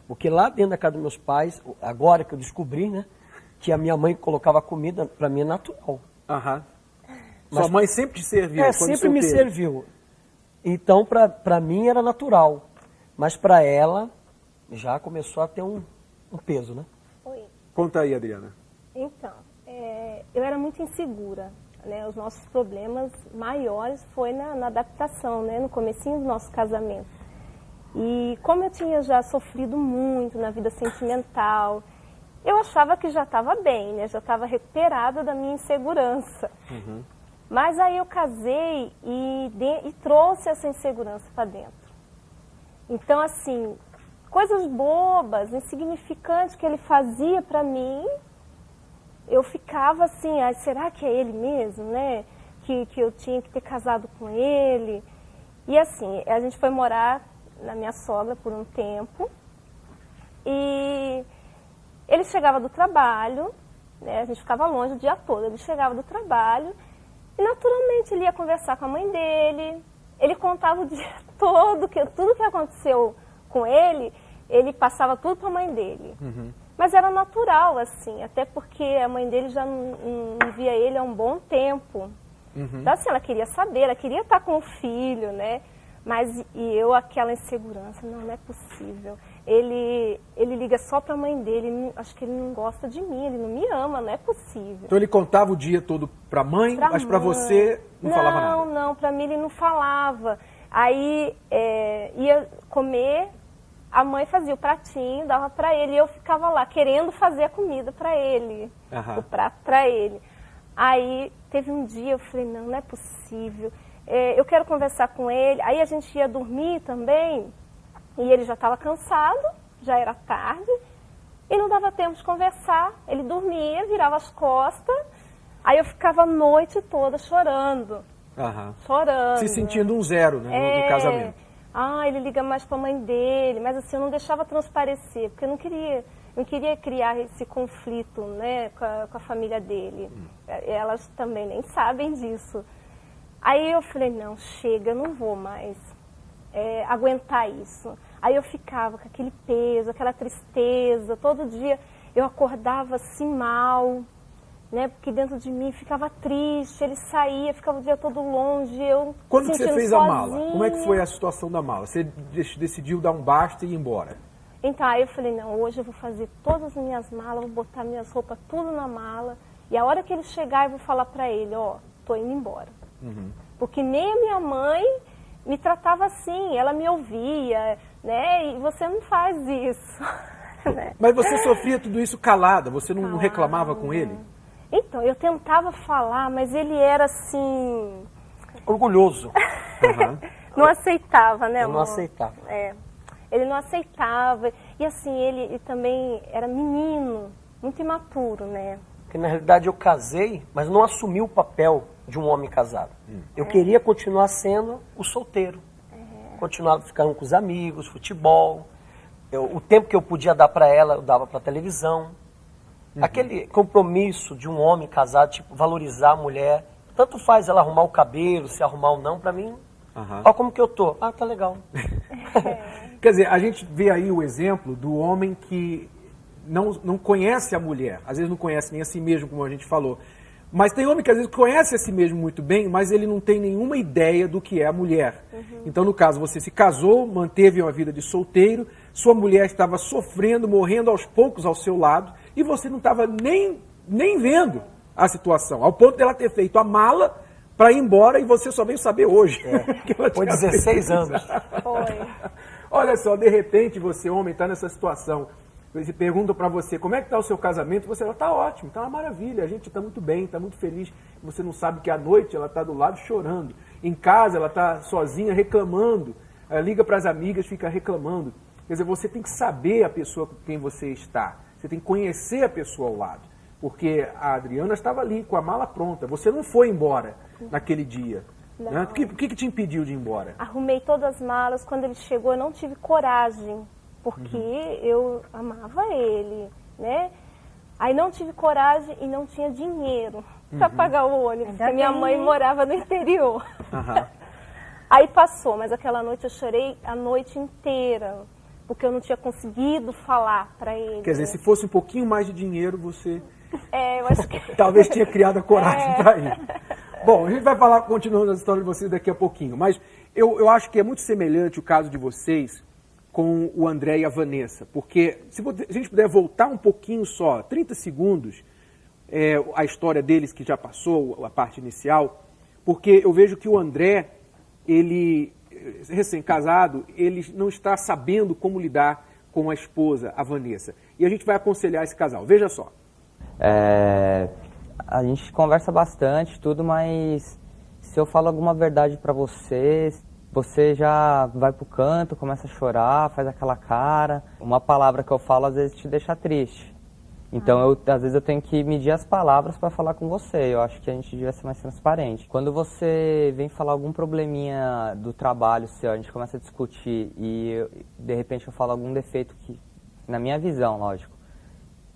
Porque lá dentro da casa dos meus pais, agora que eu descobri, né, que a minha mãe colocava comida, para mim é natural. Aham. Sua mãe sempre te serviu? Sempre me serviu. Então, para mim era natural. Mas para ela, já começou a ter um peso, né? Oi. Conta aí, Adriana. Então, eu era muito insegura, né? Os nossos problemas maiores foi na adaptação, né? No comecinho do nosso casamento. E como eu tinha já sofrido muito na vida sentimental, eu achava que já estava bem, né? Já estava recuperada da minha insegurança. Uhum. Mas aí eu casei e trouxe essa insegurança para dentro. Então, assim, coisas bobas, insignificantes que ele fazia para mim, eu ficava assim, será que é ele mesmo, né? Que eu tinha que ter casado com ele. E assim, a gente foi morar na minha sogra por um tempo. E ele chegava do trabalho, né? A gente ficava longe o dia todo. Ele chegava do trabalho e naturalmente ele ia conversar com a mãe dele. Ele contava o dia todo, tudo que aconteceu com ele, ele passava tudo para a mãe dele. Uhum. Mas era natural, assim, até porque a mãe dele já não via ele há um bom tempo. Uhum. Então, assim, ela queria saber, ela queria estar com o filho, né? Mas, aquela insegurança, não é possível. Ele liga só para a mãe dele, acho que ele não gosta de mim, ele não me ama, não é possível. Então ele contava o dia todo para a mãe, mas para você não falava nada? Não, para mim ele não falava. Aí ia comer, a mãe fazia o pratinho, dava para ele, e eu ficava lá querendo fazer a comida para ele, o prato para ele. Aí teve um dia, eu falei, não é possível, eu quero conversar com ele. Aí a gente ia dormir também, e ele já estava cansado, já era tarde, e não dava tempo de conversar. Ele dormia, virava as costas, aí eu ficava a noite toda chorando. Chorando. Se sentindo um zero, né, no casamento. Ele liga mais para a mãe dele, mas assim, eu não deixava transparecer, porque eu não queria criar esse conflito, né, com a família dele. Elas também nem sabem disso. Aí eu falei, não, chega, eu não vou mais aguentar isso. Aí eu ficava com aquele peso, aquela tristeza, todo dia eu acordava assim mal, né, porque dentro de mim ficava triste, ele saía, ficava o dia todo longe, eu Quando que você fez sozinha. a mala? Como é que foi a situação da mala? Você decidiu dar um basta e ir embora? Então, aí eu falei, não, hoje eu vou fazer todas as minhas malas, vou botar minhas roupas tudo na mala, e a hora que ele chegar eu vou falar pra ele, tô indo embora. Uhum. Porque nem a minha mãe me tratava assim, ela me ouvia, né, e você não faz isso. Né? Mas você sofria tudo isso calada, você não reclamava com ele? Então, eu tentava falar, mas ele era assim... orgulhoso. Não aceitava, né, amor? Não aceitava. Ele não aceitava. E assim, ele também era menino, muito imaturo, né? Porque na realidade eu casei, mas não assumi o papel de um homem casado. Eu queria continuar sendo o solteiro. Continuar ficando com os amigos, futebol. O tempo que eu podia dar para ela, eu dava para televisão. Aquele compromisso de um homem casado, tipo, valorizar a mulher. Tanto faz ela arrumar o cabelo, se arrumar ou não, pra mim, ó como que eu tô. Tá legal. Quer dizer, a gente vê aí o exemplo do homem que não conhece a mulher. Às vezes não conhece nem a si mesmo, como a gente falou. Mas tem homem que às vezes conhece a si mesmo muito bem, mas ele não tem nenhuma ideia do que é a mulher. Então, no caso, você se casou, manteve uma vida de solteiro, sua mulher estava sofrendo, morrendo aos poucos ao seu lado, e você não estava nem vendo a situação, ao ponto dela ter feito a mala para ir embora e você só veio saber hoje. Foi 16 anos. Foi. Olha só, de repente você, homem, está nessa situação. Se perguntam para você como é que está o seu casamento, você fala, está ótimo, está uma maravilha, a gente está muito bem, está muito feliz. Você não sabe que à noite ela está do lado chorando. Em casa ela está sozinha reclamando, liga para as amigas, fica reclamando. Quer dizer, você tem que saber a pessoa com quem você está. Você tem que conhecer a pessoa ao lado. Porque a Adriana estava ali com a mala pronta. Você não foi embora naquele dia. Né? O que te impediu de ir embora? Arrumei todas as malas. Quando ele chegou, eu não tive coragem. Porque eu amava ele, né? Aí não tive coragem e não tinha dinheiro para pagar o ônibus. Porque minha mãe morava no interior. Aí passou, mas aquela noite eu chorei a noite inteira. Porque eu não tinha conseguido falar para ele. Quer dizer, se fosse um pouquinho mais de dinheiro, você... eu acho que... Talvez tinha criado a coragem para ir. Bom, a gente vai falar, continuando a história de vocês daqui a pouquinho. Mas eu acho que é muito semelhante o caso de vocês com o André e a Vanessa. Porque se a gente puder voltar um pouquinho só, 30 segundos, a história deles que já passou, a parte inicial. Porque eu vejo que o André, ele... recém-casado, ele não está sabendo como lidar com a esposa, a Vanessa. E a gente vai aconselhar esse casal. Veja só. A gente conversa bastante, tudo, mas se eu falo alguma verdade pra você, você já vai pro canto, começa a chorar, faz aquela cara. Uma palavra que eu falo às vezes te deixa triste. Então, às vezes eu tenho que medir as palavras para falar com você. Eu acho que a gente devia ser mais transparente. Quando você vem falar algum probleminha do trabalho seu, a gente começa a discutir e de repente eu falo algum defeito que, na minha visão, lógico,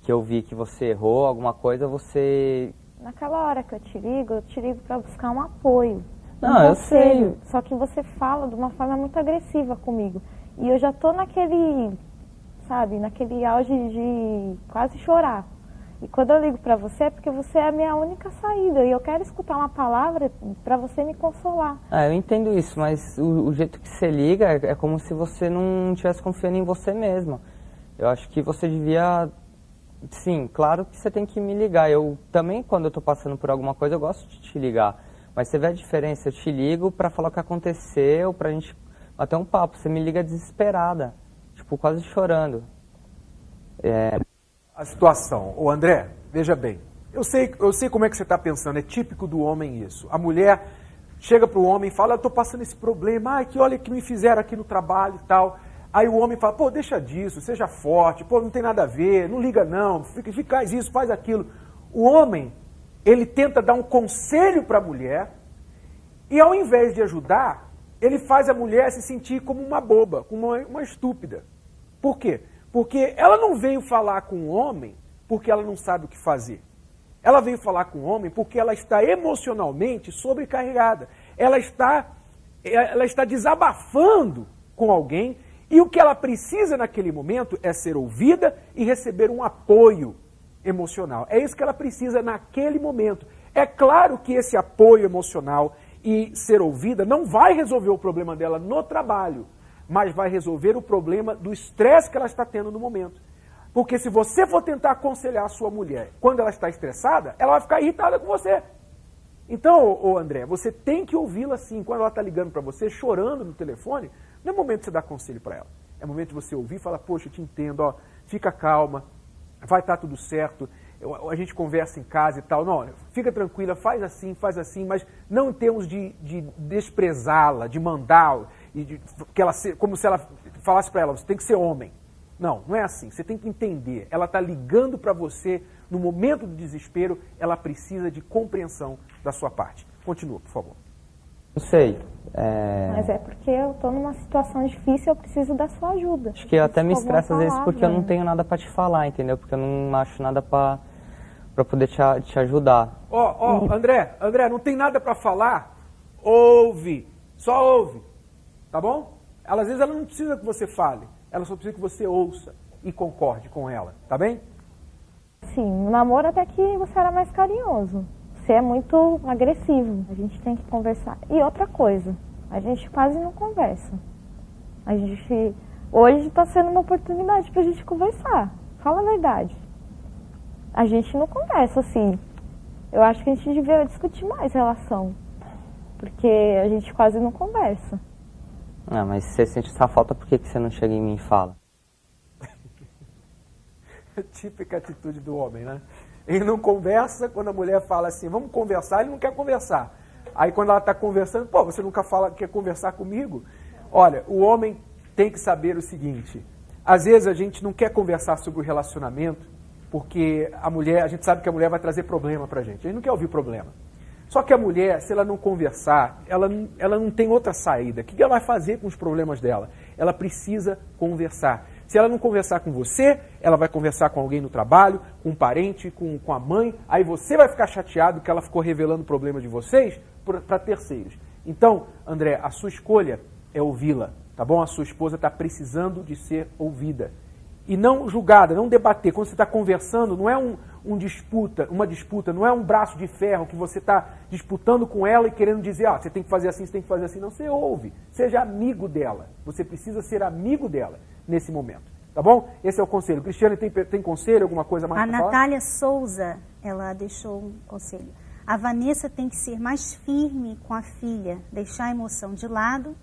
que eu vi que você errou, alguma coisa, você... Naquela hora que eu te ligo para buscar um apoio. Não, eu sei. Só que você fala de uma forma muito agressiva comigo. E eu já tô naquele... sabe, naquele auge de quase chorar. E quando eu ligo para você é porque você é a minha única saída. E eu quero escutar uma palavra para você me consolar. Eu entendo isso, mas o jeito que você liga é como se você não estivesse confiando em você mesma. Eu acho que você devia... Sim, claro que você tem que me ligar. Eu também, quando eu tô passando por alguma coisa, eu gosto de te ligar. Mas você vê a diferença, eu te ligo para falar o que aconteceu, pra gente bater um papo. Você me liga desesperada. Tipo, quase chorando. A situação. Ô André, veja bem. Eu sei como é que você está pensando. É típico do homem isso. A mulher chega para o homem e fala, eu estou passando esse problema. Ai, que olha que me fizeram aqui no trabalho e tal. Aí o homem fala, pô, deixa disso, seja forte. Pô, não tem nada a ver, não liga não. Faz isso, faz aquilo. O homem, ele tenta dar um conselho para a mulher e ao invés de ajudar, ele faz a mulher se sentir como uma boba, como uma estúpida. Por quê? Porque ela não veio falar com o homem porque ela não sabe o que fazer. Ela veio falar com o homem porque ela está emocionalmente sobrecarregada. Ela está desabafando com alguém e o que ela precisa naquele momento é ser ouvida e receber um apoio emocional. É isso que ela precisa naquele momento. É claro que esse apoio emocional e ser ouvida não vai resolver o problema dela no trabalho, mas vai resolver o problema do estresse que ela está tendo no momento. Porque se você for tentar aconselhar a sua mulher quando ela está estressada, ela vai ficar irritada com você. Então, André, você tem que ouvi-la assim, quando ela está ligando para você, chorando no telefone, não é momento de você dar conselho para ela. É momento de você ouvir e falar, poxa, eu te entendo, ó, fica calma, vai estar tudo certo, a gente conversa em casa e tal. Não, fica tranquila, faz assim, mas não em termos de desprezá-la, de mandar, como se ela falasse para ela, você tem que ser homem. Não, não é assim, você tem que entender. Ela está ligando para você no momento do desespero, ela precisa de compreensão da sua parte. Continua, por favor. Não sei. Mas é porque eu estou numa situação difícil, eu preciso da sua ajuda. Acho que eu até me estresso às vezes porque eu não tenho nada para te falar, entendeu? Porque eu não acho nada para poder te ajudar. André, não tem nada para falar? Ouve, só ouve, tá bom? Às vezes ela não precisa que você fale, ela só precisa que você ouça e concorde com ela, tá bem? Sim, no namoro até que você era mais carinhoso. Você é muito agressivo, a gente tem que conversar. E outra coisa, a gente quase não conversa. Hoje está sendo uma oportunidade para a gente conversar, fala a verdade. A gente não conversa assim. Eu acho que a gente devia discutir mais relação, porque a gente quase não conversa. Mas se você sente essa falta, por que você não chega em mim e fala? típica atitude do homem, né? Ele não conversa, quando a mulher fala assim, vamos conversar, ele não quer conversar. Aí quando ela está conversando, pô, você nunca fala que quer conversar comigo? Olha, o homem tem que saber o seguinte, às vezes a gente não quer conversar sobre o relacionamento, porque a gente sabe que a mulher vai trazer problema pra gente, a gente não quer ouvir problema. Só que a mulher, se ela não conversar, ela não tem outra saída. O que ela vai fazer com os problemas dela? Ela precisa conversar. Se ela não conversar com você, ela vai conversar com alguém no trabalho, com um parente, com a mãe. Aí você vai ficar chateado que ela ficou revelando o problema de vocês para terceiros. Então, André, a sua escolha é ouvi-la, tá bom? A sua esposa está precisando de ser ouvida. E não julgada, não debater. Quando você está conversando, não é uma disputa, não é um braço de ferro que você está disputando com ela e querendo dizer, você tem que fazer assim, você tem que fazer assim. Não, você ouve. Seja amigo dela. Você precisa ser amigo dela nesse momento. Tá bom? Esse é o conselho. Cristiane, tem conselho, alguma coisa mais para falar? A Natália Souza, ela deixou um conselho. A Vanessa tem que ser mais firme com a filha, deixar a emoção de lado.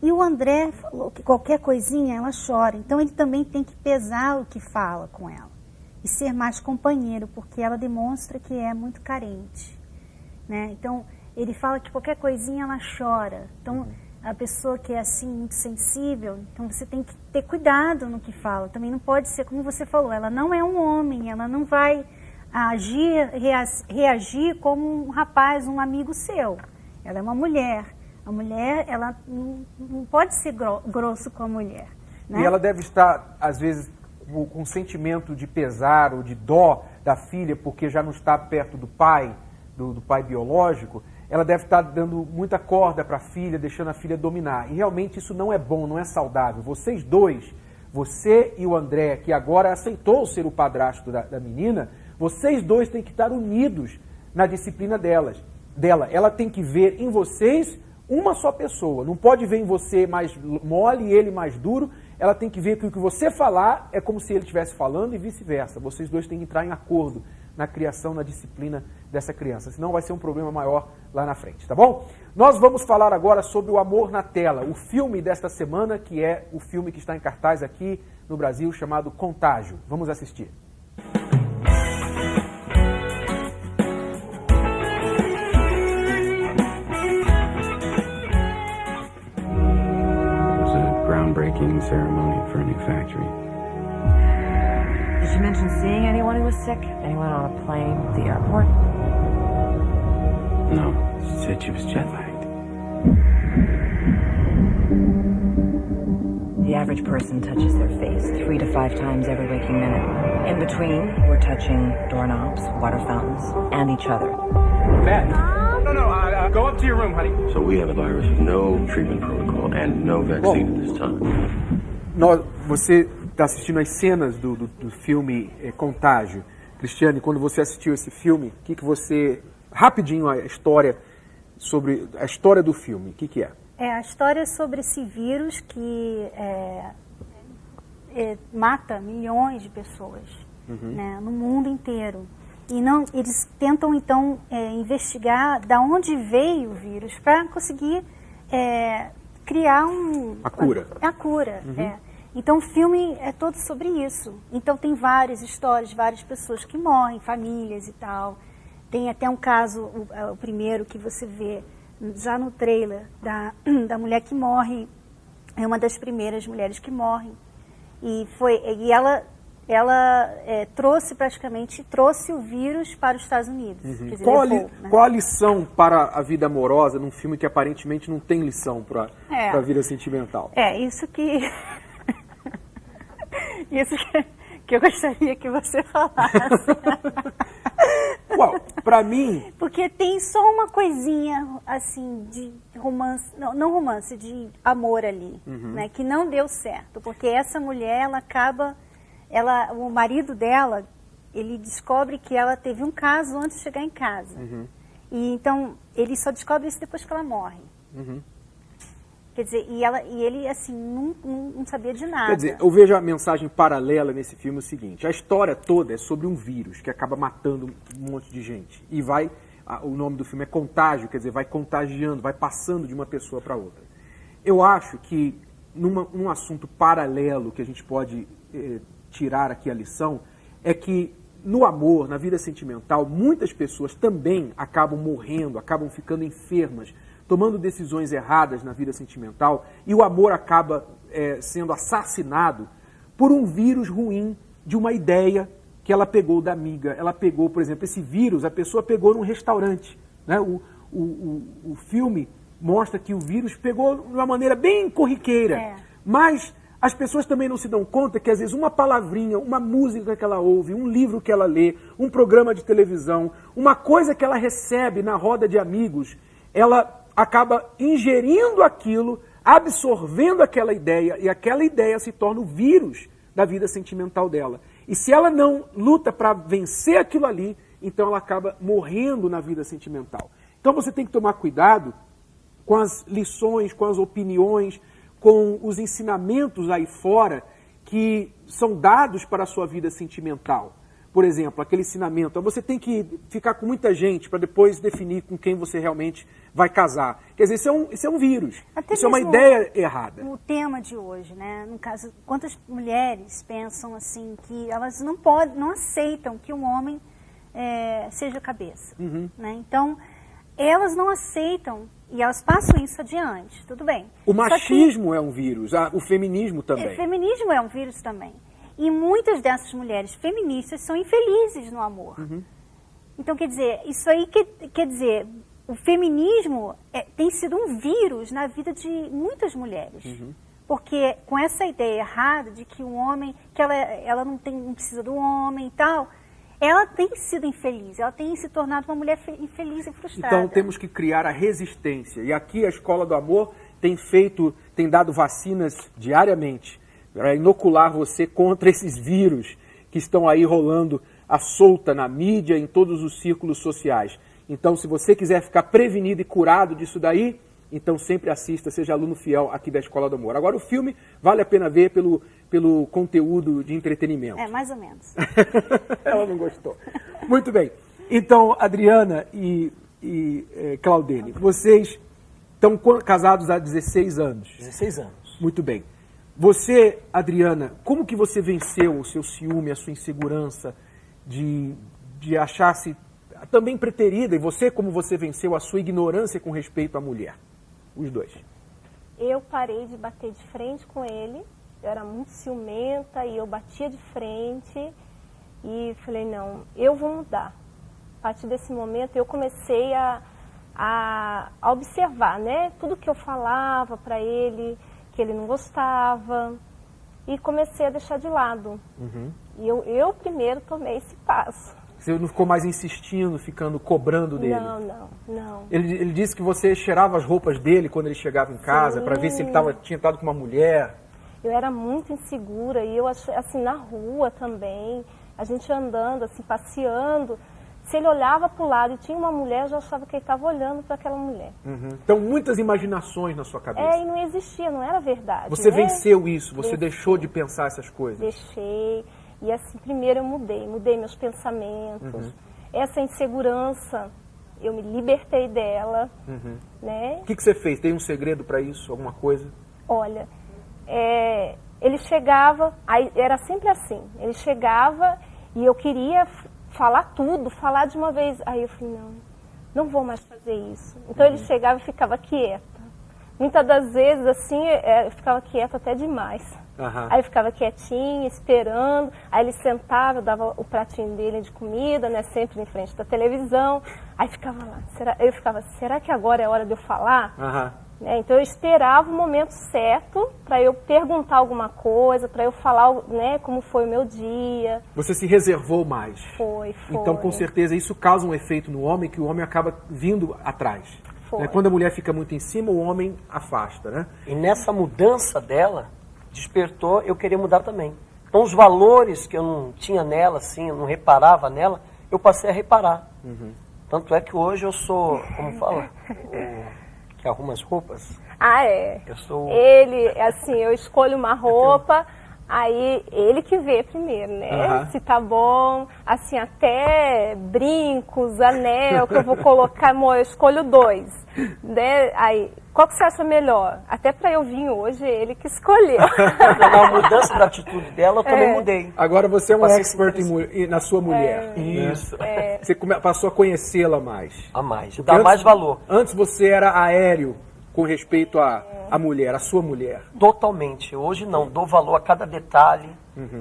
E o André falou que qualquer coisinha ela chora. Então ele também tem que pesar o que fala com ela. E ser mais companheiro, porque ela demonstra que é muito carente. Né? Então ele fala que qualquer coisinha ela chora. Então a pessoa que é assim muito sensível, então você tem que ter cuidado no que fala. Também não pode ser, como você falou, ela não é um homem, ela não vai reagir como um rapaz, um amigo seu. Ela é uma mulher. A mulher, ela não pode ser grosso com a mulher. Né? E ela deve estar, às vezes, com um sentimento de pesar ou de dó da filha, porque já não está perto do pai, do pai biológico. Ela deve estar dando muita corda para a filha, deixando a filha dominar. E realmente isso não é bom, não é saudável. Vocês dois, você e o André, que agora aceitou ser o padrasto da menina, vocês dois têm que estar unidos na disciplina dela. Ela tem que ver em vocês uma só pessoa, não pode ver em você mais mole e ele mais duro, ela tem que ver que o que você falar é como se ele estivesse falando e vice-versa. Vocês dois têm que entrar em acordo na criação, na disciplina dessa criança, senão vai ser um problema maior lá na frente, tá bom? Nós vamos falar agora sobre o Amor na Tela, o filme desta semana, que é o filme que está em cartaz aqui no Brasil, chamado Contágio. Vamos assistir. Groundbreaking ceremony for a new factory. Did she mention seeing anyone who was sick? Anyone on a plane at the airport? No, she said she was jet-lagged. The average person touches their face 3 to 5 times every waking minute. In between, we're touching doorknobs, water fountains, and each other. Matt, no, go up to your room, honey. So we have a virus with no treatment protocol and no vaccine at this time. Você está assistindo as cenas do filme Contágio. Cristiane, quando você assistiu esse filme, o que você... Rapidinho a história do filme, o que é? É a história sobre esse vírus que mata milhões de pessoas, né, no mundo inteiro. E eles tentam, então, investigar de onde veio o vírus para conseguir criar a cura. A cura, Então, o filme é todo sobre isso. Então, tem várias histórias, várias pessoas que morrem, famílias e tal. Tem até um caso, o primeiro que você vê já no trailer, da mulher que morre, é uma das primeiras mulheres que morrem. E ela trouxe o vírus para os Estados Unidos. Quer dizer, qual a lição para a vida amorosa num filme que aparentemente não tem lição para a vida sentimental? Isso que eu gostaria que você falasse. Para mim... Porque tem só uma coisinha, assim, de romance, não romance, de amor ali, né, que não deu certo. Porque essa mulher, o marido dela, ele descobre que ela teve um caso antes de chegar em casa. E então, ele só descobre isso depois que ela morre. Quer dizer, e ele, assim, não sabia de nada. Quer dizer, eu vejo a mensagem paralela nesse filme o seguinte: a história toda é sobre um vírus que acaba matando um monte de gente. E o nome do filme é Contágio, quer dizer, vai contagiando, vai passando de uma pessoa para outra. Eu acho que, num assunto paralelo que a gente pode tirar aqui a lição, é que no amor, na vida sentimental, muitas pessoas também acabam morrendo, acabam ficando enfermas, tomando decisões erradas na vida sentimental, e o amor acaba sendo assassinado por um vírus ruim de uma ideia que ela pegou da amiga. Ela pegou, por exemplo, esse vírus, a pessoa pegou num restaurante. Né? O filme mostra que o vírus pegou de uma maneira bem corriqueira, mas as pessoas também não se dão conta que às vezes uma palavrinha, uma música que ela ouve, um livro que ela lê, um programa de televisão, uma coisa que ela recebe na roda de amigos, ela acaba ingerindo aquilo, absorvendo aquela ideia, e aquela ideia se torna o vírus da vida sentimental dela. E se ela não luta para vencer aquilo ali, então ela acaba morrendo na vida sentimental. Então você tem que tomar cuidado com as lições, com as opiniões, com os ensinamentos aí fora que são dados para a sua vida sentimental. Por exemplo, aquele ensinamento, você tem que ficar com muita gente para depois definir com quem você realmente vai casar. Quer dizer, isso é um vírus, até isso é uma ideia errada. O tema de hoje, né? No caso, quantas mulheres pensam assim que elas não aceitam que um homem seja cabeça, né? Então, elas não aceitam e elas passam isso adiante, tudo bem. O machismo é um vírus, o feminismo também. O feminismo é um vírus também. E muitas dessas mulheres feministas são infelizes no amor. Então, quer dizer, isso aí quer dizer, o feminismo tem sido um vírus na vida de muitas mulheres. Porque com essa ideia errada de que o homem, que ela não precisa do homem e tal, ela tem sido infeliz, ela tem se tornado uma mulher infeliz e frustrada. Então temos que criar a resistência. E aqui a Escola do Amor tem dado vacinas diariamente para inocular você contra esses vírus que estão aí rolando à solta na mídia, em todos os círculos sociais. Então, se você quiser ficar prevenido e curado disso daí, então sempre assista, seja aluno fiel aqui da Escola do Amor. Agora, o filme vale a pena ver pelo conteúdo de entretenimento. Mais ou menos. Ela não gostou. Muito bem. Então, Adriana e Claudene, vocês estão casados há 16 anos. 16 anos. Muito bem. Você, Adriana, como que você venceu o seu ciúme, a sua insegurança de achar-se também preterida? E você, como você venceu a sua ignorância com respeito à mulher? Os dois. Eu parei de bater de frente com ele. Eu era muito ciumenta e eu batia de frente. E falei, não, eu vou mudar. A partir desse momento eu comecei a observar, né? Tudo que eu falava para ele, que ele não gostava, e comecei a deixar de lado. E eu primeiro tomei esse passo. Você não ficou mais insistindo, ficando cobrando dele? Não. Ele disse que você cheirava as roupas dele quando ele chegava em casa, para ver se ele tinha estado com uma mulher. Eu era muito insegura, e eu achei, assim, na rua também, a gente andando, assim, passeando, se ele olhava para o lado e tinha uma mulher, eu já achava que ele estava olhando para aquela mulher. Então, muitas imaginações na sua cabeça. E não existia, não era verdade. Você venceu isso, você deixou de pensar essas coisas. Deixei. E assim, primeiro eu mudei meus pensamentos. Essa insegurança, eu me libertei dela, né? O que você fez? Tem um segredo para isso? Alguma coisa? Olha, ele chegava, aí era sempre assim, ele chegava e eu queria falar tudo, falar de uma vez. Aí eu falei, não vou mais fazer isso. Então ele chegava e ficava quieta. Muitas das vezes, assim, eu ficava quieta até demais. Aí eu ficava quietinha, esperando. Aí ele sentava, eu dava o pratinho dele de comida, né, sempre em frente da televisão. Aí ficava lá. Eu ficava, será que agora é hora de eu falar? Né, então eu esperava o momento certo para eu perguntar alguma coisa, para eu falar, né, como foi o meu dia. Você se reservou mais. Foi. Então, com certeza, isso causa um efeito no homem, que o homem acaba vindo atrás. Né? Quando a mulher fica muito em cima, o homem afasta, né? E nessa mudança dela, despertou eu querer mudar também. Então, os valores que eu não tinha nela, assim, eu não reparava nela, eu passei a reparar. Tanto é que hoje eu sou, como fala, que arruma as roupas. Ah, é? Eu sou... Ele, assim, eu escolho uma roupa, Aí ele que vê primeiro, né? Se tá bom, assim, até brincos, anel que eu vou colocar, amor, eu escolho 2. Né? Aí, qual que você acha melhor? Até pra eu vir hoje, ele que escolheu. Na mudança da atitude dela, eu também mudei. Agora você é um expert na sua mulher. Isso. Né? Você passou a conhecê-la mais. A mais, dá mais valor. Antes você era aéreo com respeito à mulher, à sua mulher. Totalmente. Hoje não, dou valor a cada detalhe,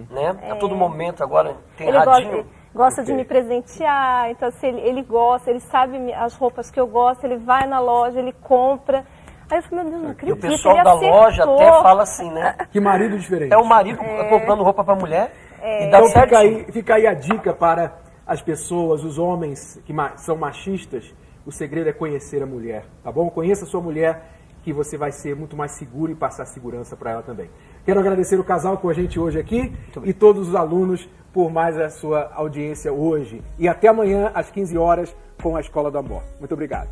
né? A todo momento agora tem ele radinho. Gosta de me presentear, então assim, ele gosta, ele sabe as roupas que eu gosto, ele vai na loja, ele compra. Aí eu falei, meu Deus, não acredito. E o pessoal da loja até fala assim, né? Que marido diferente. É o marido comprando roupa pra mulher e dá então certo. Fica aí a dica para as pessoas, os homens que são machistas. O segredo é conhecer a mulher, tá bom? Conheça a sua mulher, que você vai ser muito mais seguro e passar segurança para ela também. Quero agradecer o casal com a gente hoje aqui e todos os alunos por mais a sua audiência hoje. E até amanhã, às 15 horas, com a Escola do Amor. Muito obrigado.